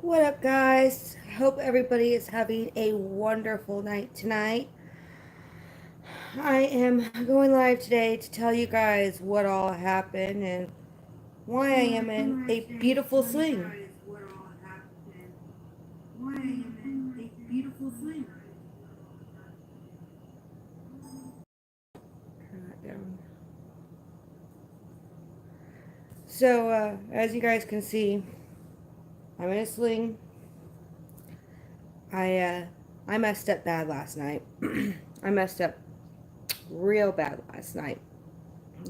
What up, guys? I hope everybody is having a wonderful night tonight. I am going live today to tell you guys what all happened and why I am in a beautiful swing. So, as you guys can see, I'm in a sling. I uh, I messed up bad last night. I messed up real bad last night.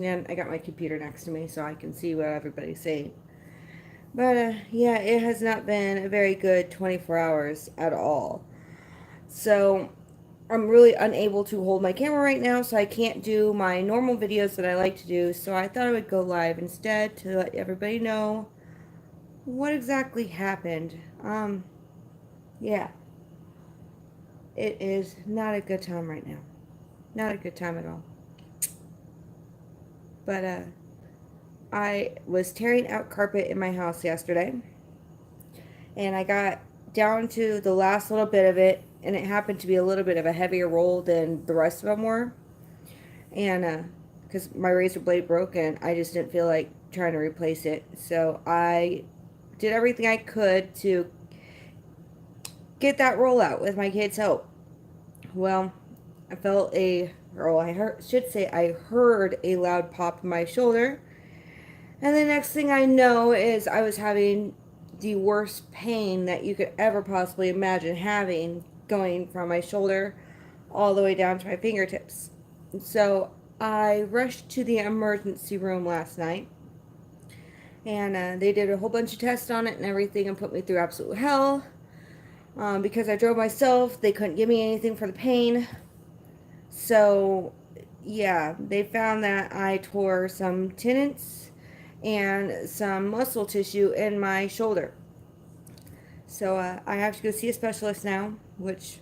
And I got my computer next to me so I can see what everybody's saying. But yeah, it has not been a very good 24 hours at all. So I'm really unable to hold my camera right now, so I can't do my normal videos that I like to do. So I thought I would go live instead to let everybody know what exactly happened. Yeah, it is not a good time right now. Not a good time at all. But I was tearing out carpet in my house yesterday, and I got down to the last little bit of it, and it happened to be a little bit of a heavier roll than the rest of them were. And because my razor blade broke, and I just didn't feel like trying to replace it, so I did everything I could to get that roll out with my kids' help. Well, I felt should say I heard a loud pop in my shoulder, and the next thing I know is I was having the worst pain that you could ever possibly imagine having, going from my shoulder all the way down to my fingertips. So I rushed to the emergency room last night, and they did a whole bunch of tests on it and everything and put me through absolute hell. Because I drove myself, they couldn't give me anything for the pain. So, yeah, they found that I tore some tendons and some muscle tissue in my shoulder. So, I have to go see a specialist now, which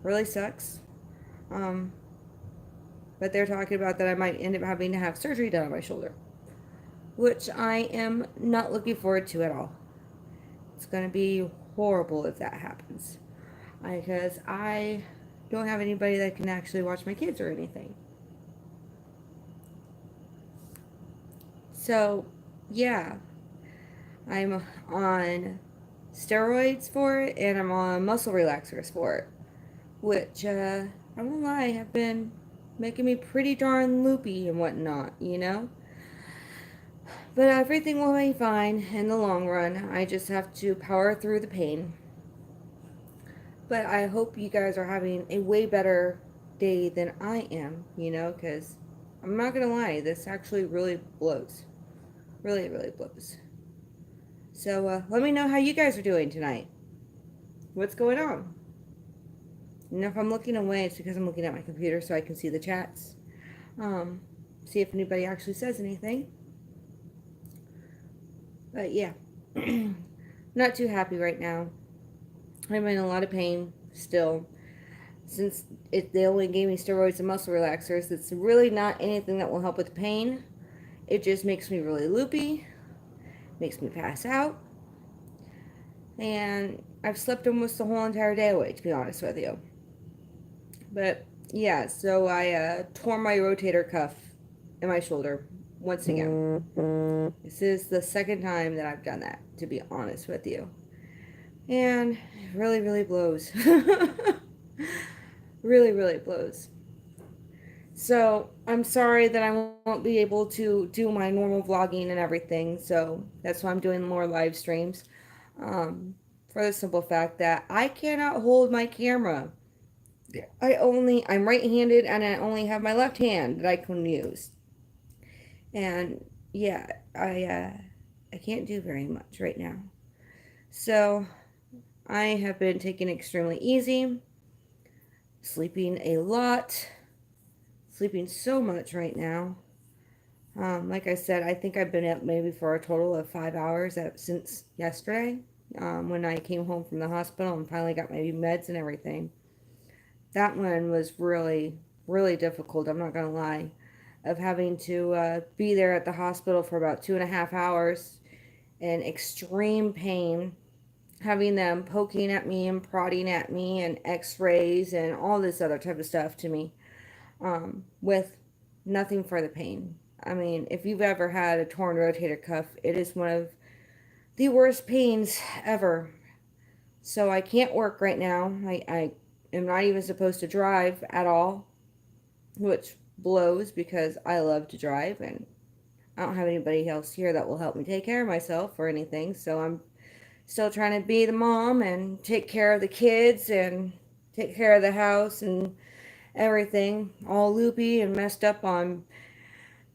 really sucks. Um, but they're talking about that I might end up having to have surgery done on my shoulder, which I am not looking forward to at all. It's going to be horrible if that happens, because I don't have anybody that can actually watch my kids or anything. So, yeah, I'm on steroids for it, and I'm on muscle relaxers for it, which, I won't lie, have been making me pretty darn loopy and whatnot, you know? But everything will be fine in the long run. I just have to power through the pain. But I hope you guys are having a way better day than I am, you know, because I'm not going to lie, this actually really blows. Really, really blows. So let me know how you guys are doing tonight. What's going on? And if I'm looking away, it's because I'm looking at my computer so I can see the chats. Um, See if anybody actually says anything. But yeah, not too happy right now. I'm in a lot of pain still. Since they only gave me steroids and muscle relaxers, it's really not anything that will help with the pain. It just makes me really loopy, makes me pass out, and I've slept almost the whole entire day away, to be honest with you. But yeah, so I tore my rotator cuff in my shoulder once again. This is the second time that I've done that, to be honest with you. And it really, really blows. Really, really blows. So I'm sorry that I won't be able to do my normal vlogging and everything. So that's why I'm doing more live streams. For the simple fact that I cannot hold my camera. I'm right-handed, and I only have my left hand that I can use. And yeah, I can't do very much right now. So I have been taking it extremely easy, sleeping a lot, sleeping so much right now. Like I said, I think I've been up maybe for a total of 5 hours since yesterday, when I came home from the hospital and finally got my meds and everything. That one was really, really difficult, I'm not going to lie, of having to be there at the hospital for about 2.5 hours in extreme pain having them poking at me and prodding at me and x-rays and all this other type of stuff to me, with nothing for the pain. I mean, if you've ever had a torn rotator cuff, it is one of the worst pains ever. So I can't work right now. I am not even supposed to drive at all, which blows because I love to drive and I don't have anybody else here that will help me take care of myself or anything. So I'm still trying to be the mom and take care of the kids and take care of the house and everything. All loopy and messed up on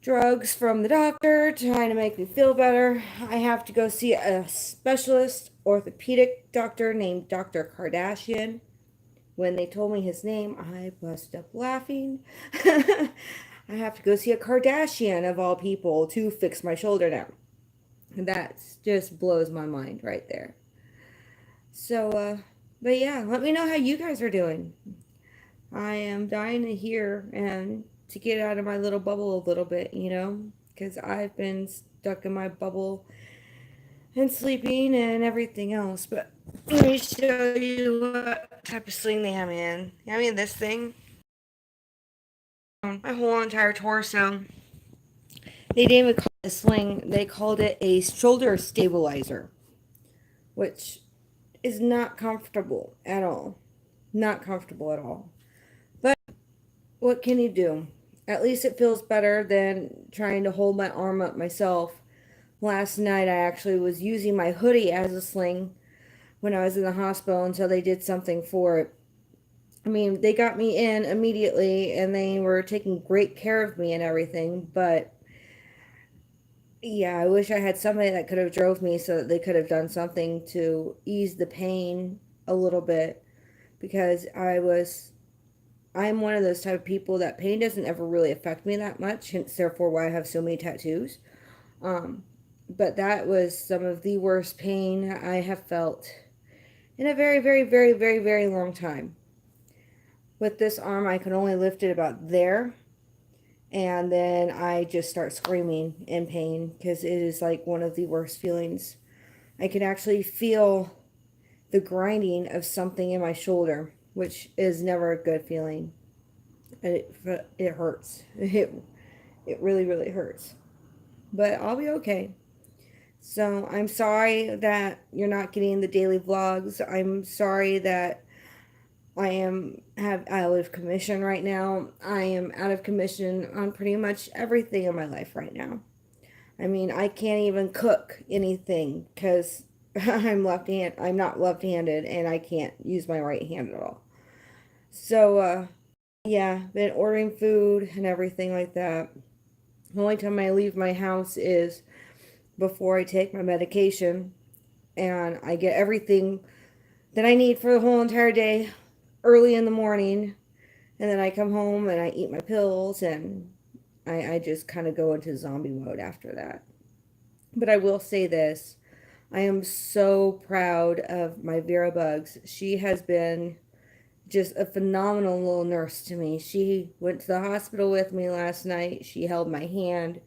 drugs from the doctor trying to make me feel better. I have to go see a specialist orthopedic doctor named Dr. Kardashian. When they told me his name, I busted up laughing. I have to go see a Kardashian of all people to fix my shoulder now. That just blows my mind right there. So, but yeah, let me know how you guys are doing. I am dying to hear and to get out of my little bubble a little bit, because I've been stuck in my bubble and sleeping and everything else. But let me show you what type of sling they have me in. They have me in this thing. My whole entire torso. They didn't even call it a sling. They called it a shoulder stabilizer, which is not comfortable at all. Not comfortable at all. But what can you do? At least it feels better than trying to hold my arm up myself. Last night I actually was using my hoodie as a sling when I was in the hospital until they did something for it. I mean, they got me in immediately and they were taking great care of me and everything, but yeah, I wish I had somebody that could have drove me so that they could have done something to ease the pain a little bit, because I'm one of those type of people that pain doesn't ever really affect me that much, hence therefore why I have so many tattoos. Um, but that was some of the worst pain I have felt in a very, very, very, very, very long time. With this arm, I can only lift it about there, and then I just start screaming in pain because it is like one of the worst feelings. I can actually feel the grinding of something in my shoulder, which is never a good feeling. It hurts. It really, really hurts. But I'll be okay. So I'm sorry that you're not getting the daily vlogs. I'm sorry that I am have out of commission right now. I am out of commission on pretty much everything in my life right now. I mean, I can't even cook anything because I'm not left-handed and I can't use my right hand at all. So, yeah, been ordering food and everything like that. The only time I leave my house is before I take my medication, and I get everything that I need for the whole entire day early in the morning, and then I come home and I eat my pills, and I just kind of go into zombie mode after that. But I will say this, I am so proud of my Vera Bugs. She has been just a phenomenal little nurse to me. She went to the hospital with me last night. She held my hand.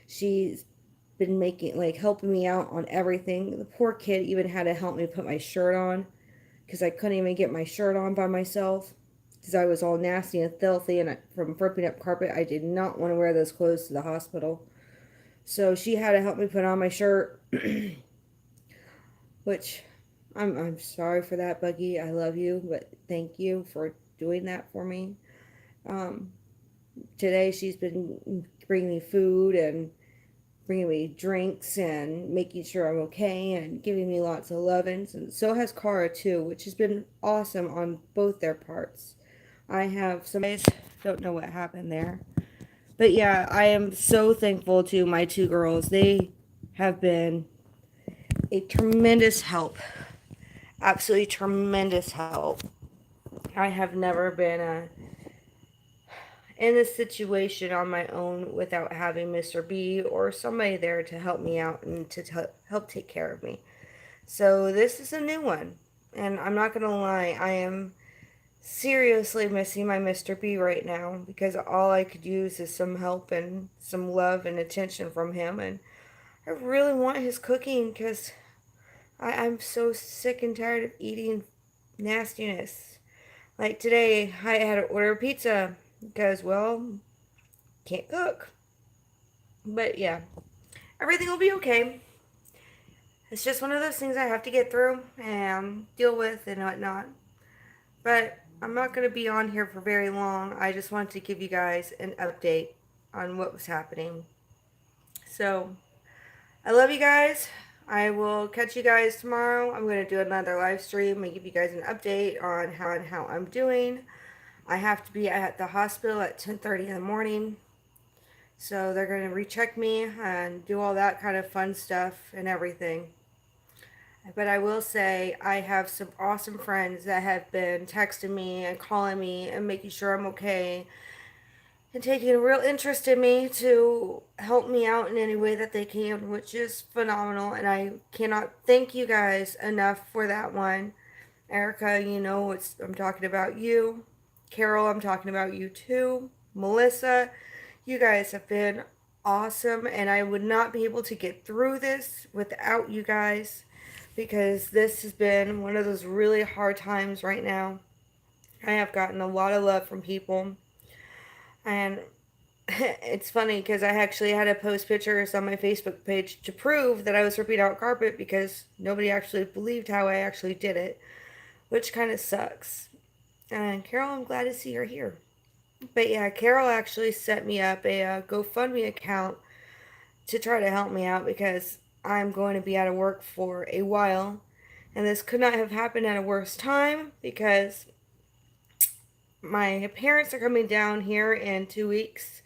She's been making, like, helping me out on everything. The poor kid even had to help me put my shirt on because I couldn't even get my shirt on by myself because I was all nasty and filthy, and from ripping up carpet, I did not want to wear those clothes to the hospital. So she had to help me put on my shirt, which I'm sorry for that, Buggy. I love you, but thank you for doing that for me. Um, Today she's been bringing me food and bringing me drinks and making sure I'm okay and giving me lots of lovin's, and so has Cara too, which has been awesome on both their parts. I have some guys don't know what happened there. But yeah, I am so thankful to my two girls. They have been a tremendous help. Absolutely tremendous help. I have never been in this situation on my own without having Mr. B or somebody there to help me out and to help take care of me. So this is a new one. And I'm not going to lie, I am seriously missing my Mr. B right now because all I could use is some help and some love and attention from him. And I really want his cooking because I'm so sick and tired of eating nastiness. Like today, I had to order pizza because, well, can't cook. But yeah, everything will be okay. It's just one of those things I have to get through and deal with and whatnot. But I'm not going to be on here for very long. I just wanted to give you guys an update on what was happening. So, I love you guys. I will catch you guys tomorrow. I'm going to do another live stream and give you guys an update on how I'm doing. I have to be at the hospital at 10:30 in the morning. So they're going to recheck me and do all that kind of fun stuff and everything. But I will say I have some awesome friends that have been texting me and calling me and making sure I'm okay and taking a real interest in me to help me out in any way that they can, which is phenomenal. And I cannot thank you guys enough for that one. Erica, you know I'm talking about you. Carol, I'm talking about you too. Melissa, you guys have been awesome, and I would not be able to get through this without you guys because this has been one of those really hard times right now. I have gotten a lot of love from people, and it's funny because I actually had to post pictures on my Facebook page to prove that I was ripping out carpet because nobody actually believed how I actually did it, which kind of sucks. And Carol, I'm glad to see you're here. But yeah, Carol actually set me up a GoFundMe account to try to help me out because I'm going to be out of work for a while. And this could not have happened at a worse time because my parents are coming down here in 2 weeks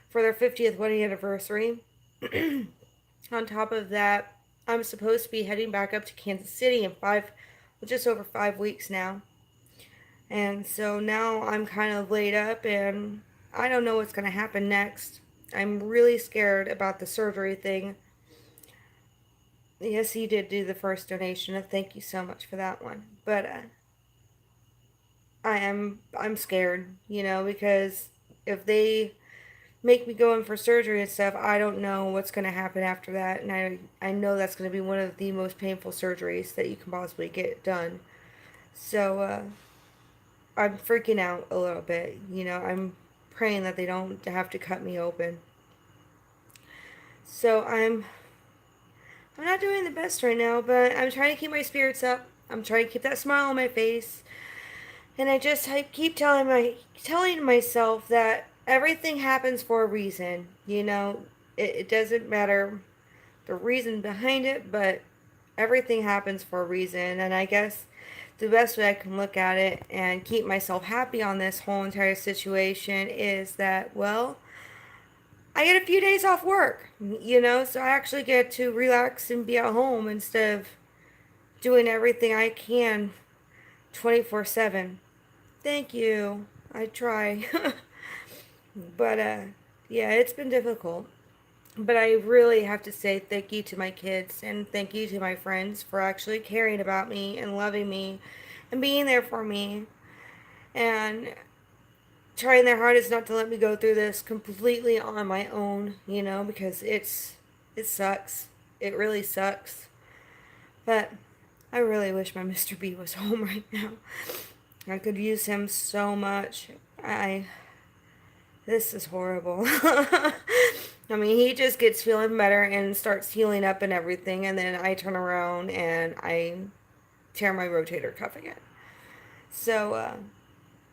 for their 50th wedding anniversary. On top of that, I'm supposed to be heading back up to Kansas City in just over 5 weeks now. And so now I'm kind of laid up and I don't know what's going to happen next. I'm really scared about the surgery thing. Yes, he did do the first donation, and thank you so much for that one. But I'm scared, because if they make me go in for surgery and stuff, I don't know what's going to happen after that, and I know that's going to be one of the most painful surgeries that you can possibly get done. So I'm freaking out a little bit. I'm praying that they don't have to cut me open. So I'm not doing the best right now, but I'm trying to keep my spirits up. I'm trying to keep that smile on my face. And I keep telling myself that everything happens for a reason. It doesn't matter the reason behind it, but everything happens for a reason. And I guess the best way I can look at it and keep myself happy on this whole entire situation is that, well, I get a few days off work, so I actually get to relax and be at home instead of doing everything I can 24/7. Thank you. I try. But yeah, it's been difficult. But I really have to say thank you to my kids and thank you to my friends for actually caring about me and loving me and being there for me and trying their hardest not to let me go through this completely on my own, because it sucks. It really sucks. But I really wish my Mr. B was home right now. I could use him so much. This is horrible. I mean, he just gets feeling better and starts healing up and everything, and then I turn around and I tear my rotator cuff again. So,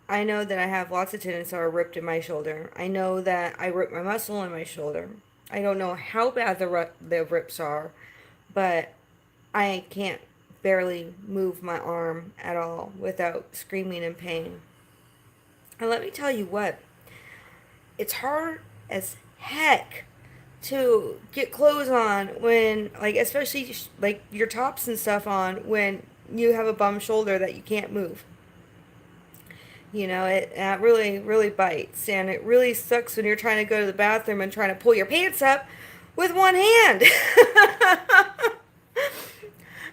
I know that I have lots of tendons that are ripped in my shoulder. I know that I ripped my muscle in my shoulder. I don't know how bad the rips are, but I can't barely move my arm at all without screaming in pain. And let me tell you what, it's hard as heck to get clothes on when, like, especially like your tops and stuff on when you have a bum shoulder that you can't move. It really, really bites. And it really sucks when you're trying to go to the bathroom and trying to pull your pants up with one hand.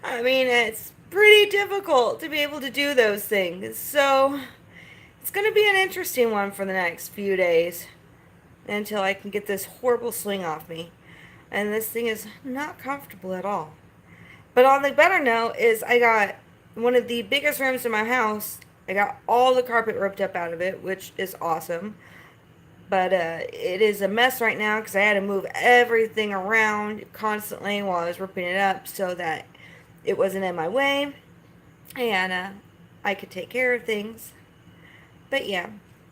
I mean, it's pretty difficult to be able to do those things. So, it's going to be an interesting one for the next few days until I can get this horrible sling off me. And this thing is not comfortable at all. But on the better note is I got one of the biggest rooms in my house. I got all the carpet ripped up out of it, which is awesome. But it is a mess right now because I had to move everything around constantly while I was ripping it up so that it wasn't in my way and I could take care of things. But yeah,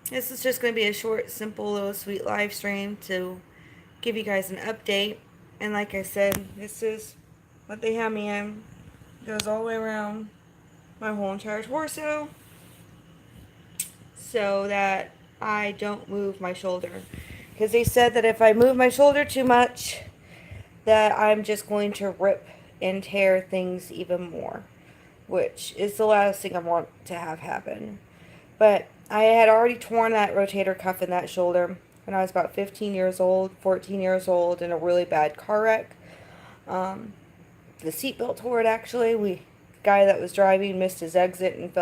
this is just going to be a short, simple, little sweet live stream to give you guys an update. And like I said, this is what they have me in. It goes all the way around my whole entire torso so that I don't move my shoulder. Because they said that if I move my shoulder too much, that I'm just going to rip and tear things even more, which is the last thing I want to have happen. But I had already torn that rotator cuff in that shoulder when I was about 15 years old, 14 years old, in a really bad car wreck. The seatbelt tore it actually. The guy that was driving missed his exit and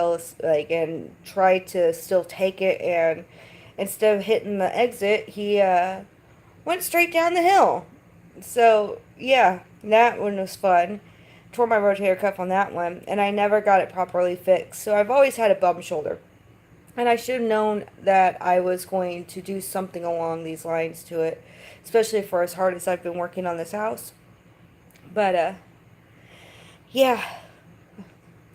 and tried to still take it, and instead of hitting the exit, he went straight down the hill. So yeah, that one was fun. Tore my rotator cuff on that one, and I never got it properly fixed. So I've always had a bum shoulder. And I should have known that I was going to do something along these lines to it, especially for as hard as I've been working on this house. But, yeah,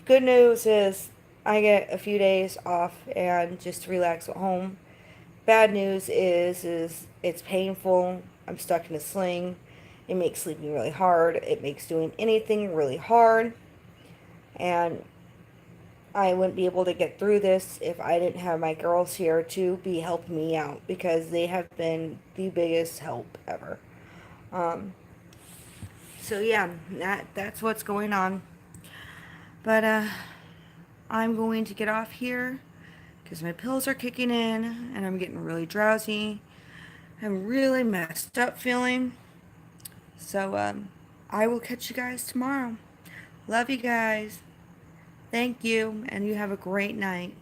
good news is I get a few days off and just to relax at home. Bad news is it's painful. I'm stuck in a sling. It makes sleeping really hard. It makes doing anything really hard. And I wouldn't be able to get through this if I didn't have my girls here to be helping me out because they have been the biggest help ever. Um, so yeah, that's what's going on. But I'm going to get off here because my pills are kicking in and I'm getting really drowsy. I'm really messed up feeling. So I will catch you guys tomorrow. Love you guys. Thank you, and you have a great night.